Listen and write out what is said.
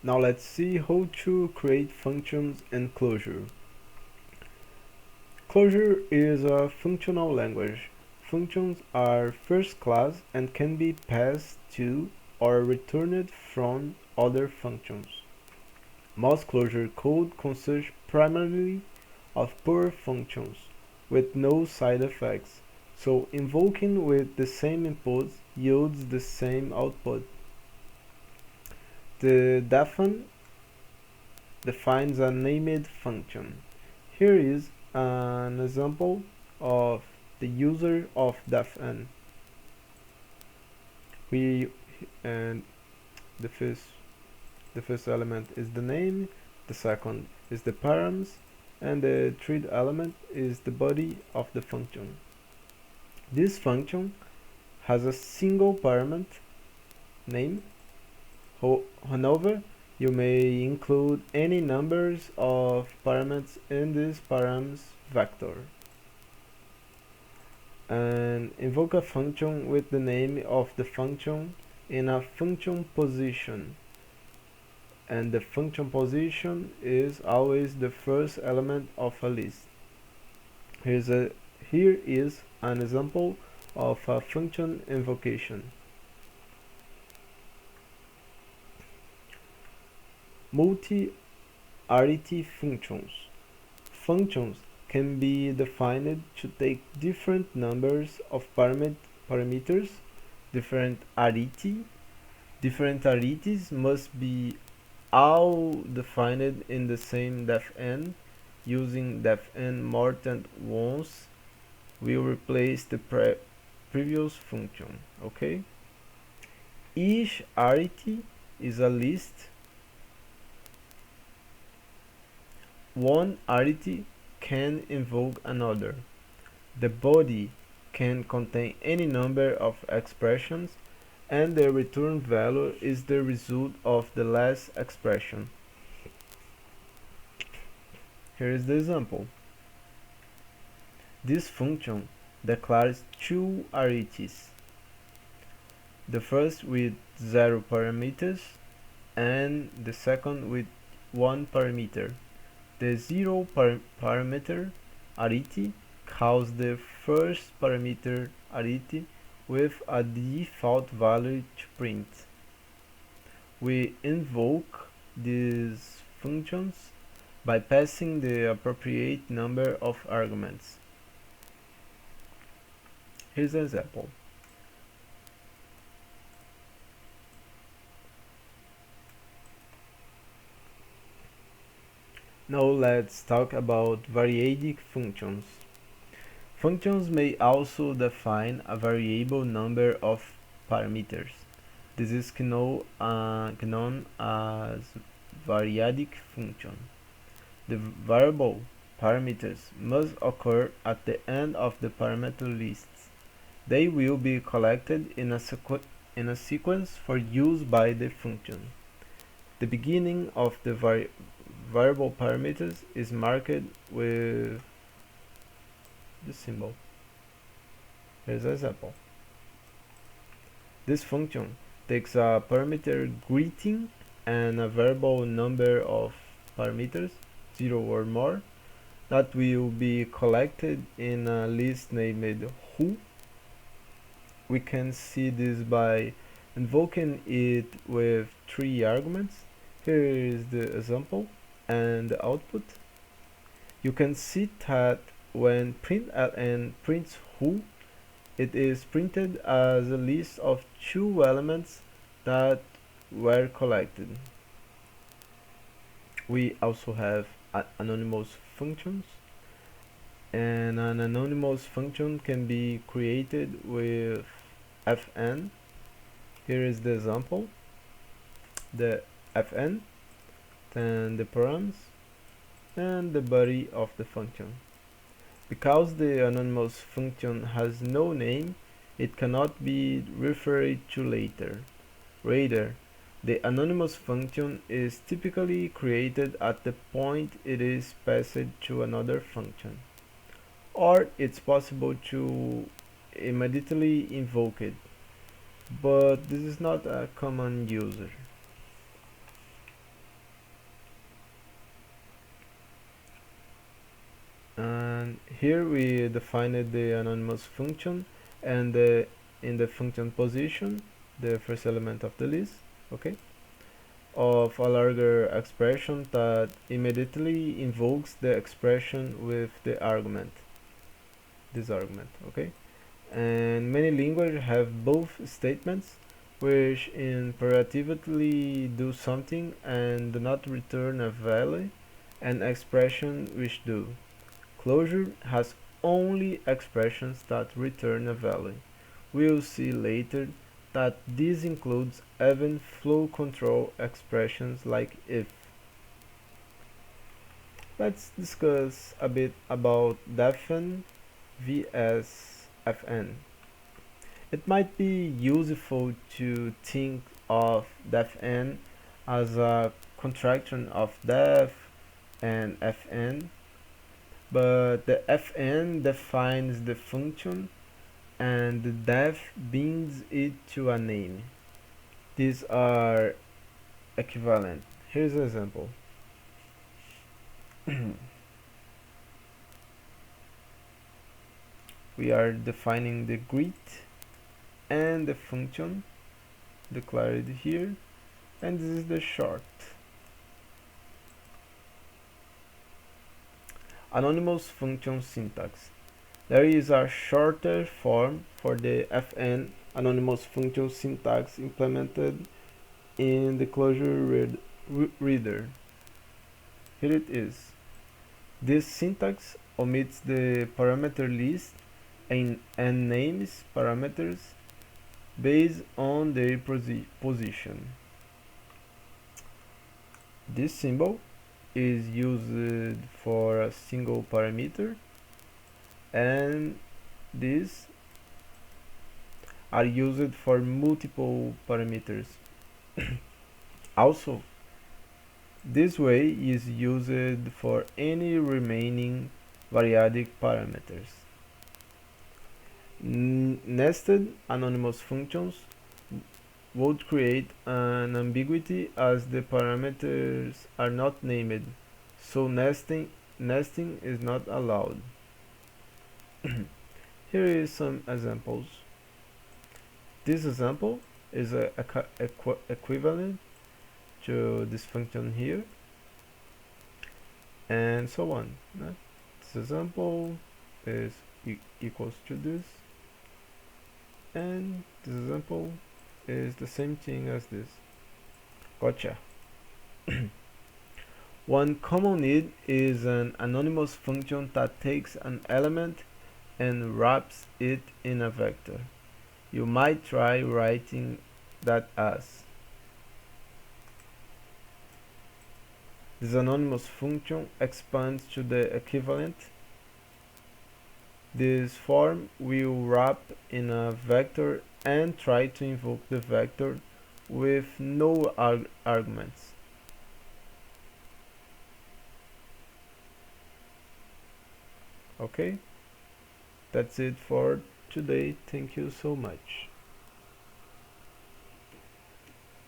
Now let's see how to create functions in Clojure. Clojure is a functional language. Functions are first class and can be passed to or returned from other functions. Most Clojure code consists primarily of pure functions with no side effects, so invoking with the same inputs yields the same output. The define defines a named function. Here is an example of the user of define. We and the first element is the name, the second is the params, and the third element is the body of the function. This function has a single parameter name. However, you may include any numbers of parameters in this params vector and invoke a function with the name of the function in a function position, and the function position is always the first element of a list. Here is an example of a function invocation. Multi-arity functions. Functions can be defined to take different numbers of parameters, different arity. Different arities must be all defined in the same defn. Using defn more than once will replace the previous function. Okay? Each arity is a list. One arity can invoke another. The body can contain any number of expressions, and the return value is the result of the last expression. Here is the example. This function declares two arities, the first with 0 parameters and the second with 1 parameter. The 0 parameter arity calls the first parameter arity with a default value to print. We invoke these functions by passing the appropriate number of arguments. Here's an example. Now let's talk about variadic functions. Functions may also define a variable number of parameters. This is known as variadic function. The variable parameters must occur at the end of the parameter lists. They will be collected in a sequence for use by the function. The beginning of the variable parameters is marked with the symbol. Here's an example. This function takes a parameter greeting and a variable number of parameters, 0 or more, that will be collected in a list named who. We can see this by invoking it with 3 arguments. Here is the example and the output. You can see that when println prints who, it is printed as a list of 2 elements that were collected. We also have anonymous functions, and an anonymous function can be created with fn. Here is the example. The fn, then the params, and the body of the function. Because the anonymous function has no name, it cannot be referred to later. Rather, the anonymous function is typically created at the point it is passed to another function, or it's possible to immediately invoke it, but this is not a common user. And here we defined the anonymous function, and in the function position, the first element of the list, okay, of a larger expression that immediately invokes the expression with the argument, this argument, okay. And many languages have both statements which imperatively do something and do not return a value, and expression which do. Clojure has only expressions that return a value. We'll see later that this includes even flow control expressions like if. Let's discuss a bit about defn vs fn. It might be useful to think of defn as a contraction of def and fn, but the fn defines the function and the def binds it to a name. These are equivalent. Here's an example. We are defining the greet and the function declared here, and this is the short. Anonymous function syntax. There is a shorter form for the fn anonymous function syntax implemented in the Clojure reader. Here it is. This syntax omits the parameter list and names parameters based on their position. This symbol is used for a single parameter, and these are used for multiple parameters. Also, this way is used for any remaining variadic parameters. Nested anonymous functions would create an ambiguity as the parameters are not named, so nesting is not allowed. Here is some examples. This example is equivalent to this function here, and so on. This example is equals to this, and this example is the same thing as this. Gotcha. One common need is an anonymous function that takes an element and wraps it in a vector. You might try writing that as this anonymous function expands to the equivalent. This form will wrap in a vector and try to invoke the vector with no arguments. Okay, that's it for today. Thank you so much.